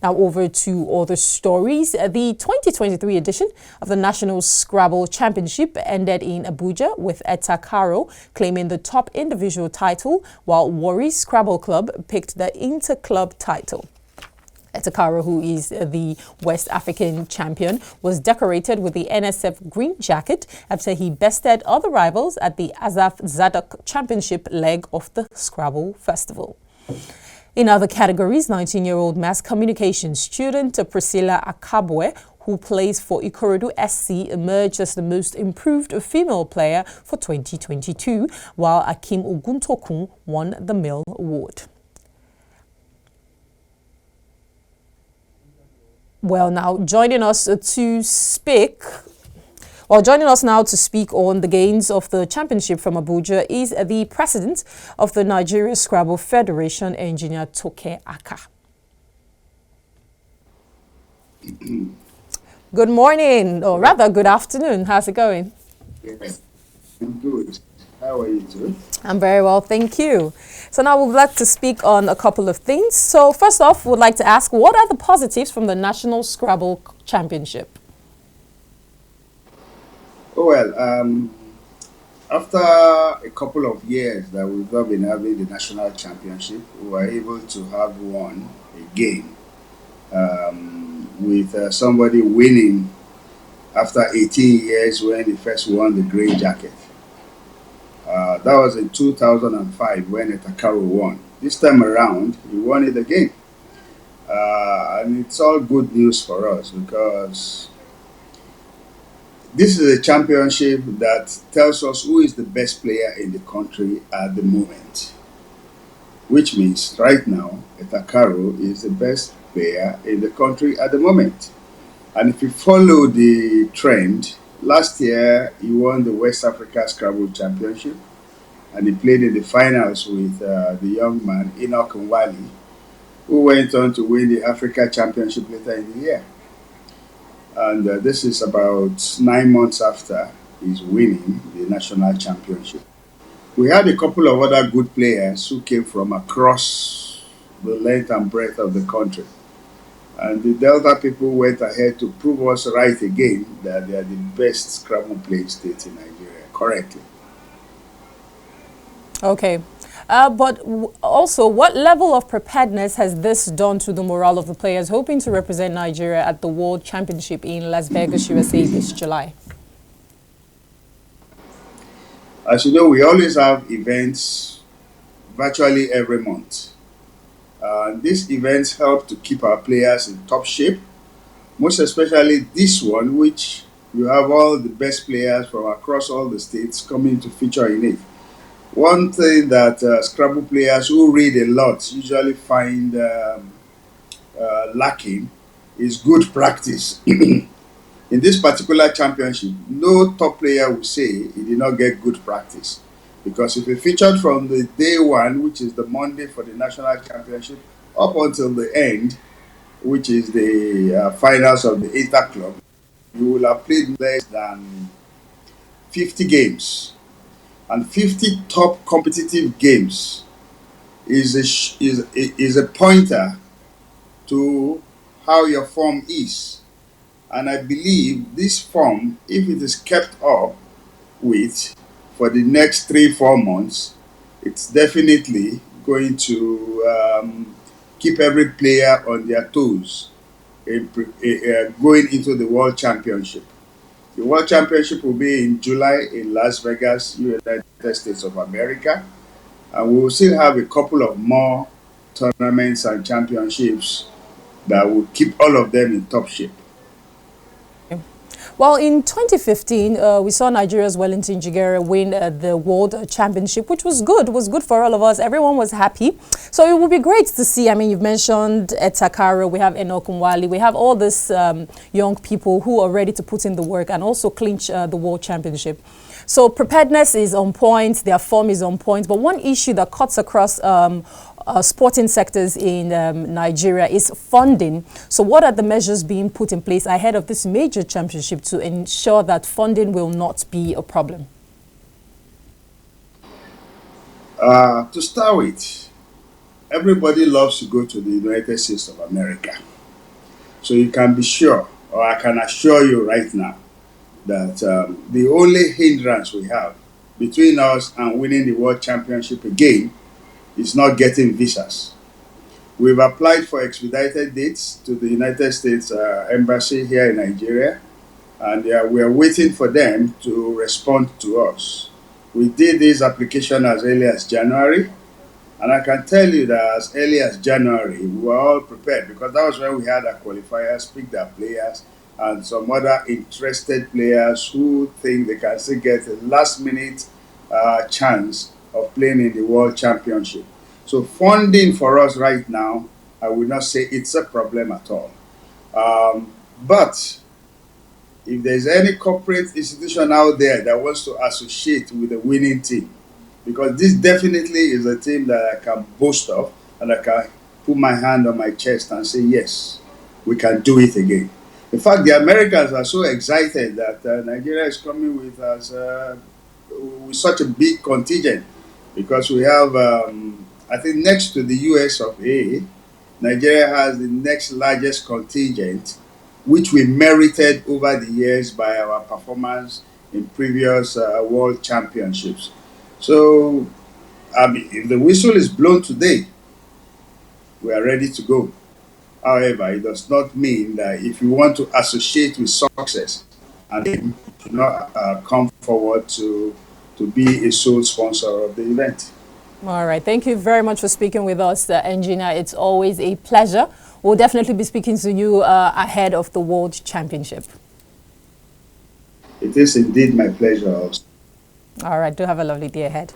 Now over to other stories. The 2023 edition of the National Scrabble Championship ended in Abuja with Eta Karo claiming the top individual title, while Warri Scrabble Club picked the inter-club title. Eta Karo, who is the West African champion, was decorated with the NSF Green Jacket after he bested other rivals at the Azaph Zadok Championship leg of the Scrabble Festival. In other categories, 19-year-old mass communication student Priscilla Akhabue, who plays for Ikorodu SC, emerged as the most improved female player for 2022, while Akeem Oguntokun won the male award. Well, now joining us now to speak on the gains of the championship from Abuja is the president of the Nigeria Scrabble Federation, Engineer Toke Aka. Good morning, or rather good afternoon. How's it going? Yes, I'm good. How are you too? I'm very well, thank you. So now we'd like to speak on a couple of things. So first off, we'd like to ask, what are the positives from the National Scrabble Championship? Oh, well, after a couple of years that we've not been having the National Championship, we were able to have one again with somebody winning after 18 years when he first won the Green Jacket. That was in 2005 when Eta Karo won. This time around, he won it again. And it's all good news for us because this is a championship that tells us who is the best player in the country at the moment. Which means right now, Eta Karo is the best player in the country at the moment. And if you follow the trend, last year he won the West Africa Scrabble Championship and he played in the finals with the young man Enoch Nwali, who went on to win the Africa Championship later in the year. And this is about 9 months after he's winning the National Championship. We had a couple of other good players who came from across the length and breadth of the country. And the Delta people went ahead to prove us right again that they are the best Scrabble playing state in Nigeria, correctly. Okay. But also, what level of preparedness has this done to the morale of the players hoping to represent Nigeria at the World Championship in Las Vegas, USA this July? As you know, we always have events virtually every month. These events help to keep our players in top shape, most especially this one, which you have all the best players from across all the states coming to feature in it. One thing that Scrabble players who read a lot usually find lacking is good practice. In this particular championship, no top player will say he did not get good practice. Because if he featured from the day one, which is the Monday for the National Championship, up until the end, which is the finals of the Eta Club, you will have played less than 50 games. And 50 top competitive games is a pointer to how your form is. And I believe this form, if it is kept up with for the next 3-4 months, it's definitely going to keep every player on their toes going into the World Championship. The World Championship will be in July in Las Vegas, United States of America. And we will still have a couple of more tournaments and championships that will keep all of them in top shape. Well, in 2015, we saw Nigeria's Wellington Jigere win the World Championship, which was good. It was good for all of us. Everyone was happy. So it would be great to see. I mean, you've mentioned Eta Karo, we have Enoch Nwali, we have all these young people who are ready to put in the work and also clinch the World Championship. So preparedness is on point, their form is on point. But one issue that cuts across sporting sectors in Nigeria is funding. So what are the measures being put in place ahead of this major championship to ensure that funding will not be a problem? To start with, everybody loves to go to the United States of America. So you can be sure, or I can assure you right now, that the only hindrance we have between us and winning the World Championship again is not getting visas. We've applied for expedited dates to the United States Embassy here in Nigeria, and we are waiting for them to respond to us. We did this application as early as January, and I can tell you that as early as January, we were all prepared, because that was when we had our qualifiers, picked our players, and some other interested players who think they can still get a last-minute chance of playing in the World Championship. So funding for us right now, I would not say it's a problem at all. But if there's any corporate institution out there that wants to associate with a winning team, because this definitely is a team that I can boast of, and I can put my hand on my chest and say, yes, we can do it again. In fact, the Americans are so excited that Nigeria is coming with us with such a big contingent, because we have, I think, next to the US of A, Nigeria has the next largest contingent, which we merited over the years by our performance in previous World Championships. So, if the whistle is blown today, we are ready to go. However, it does not mean that if you want to associate with success and then do not come forward to be a sole sponsor of the event. All right. Thank you very much for speaking with us, the engineer. It's always a pleasure. We'll definitely be speaking to you ahead of the World Championship. It is indeed my pleasure also. All right. Do have a lovely day ahead.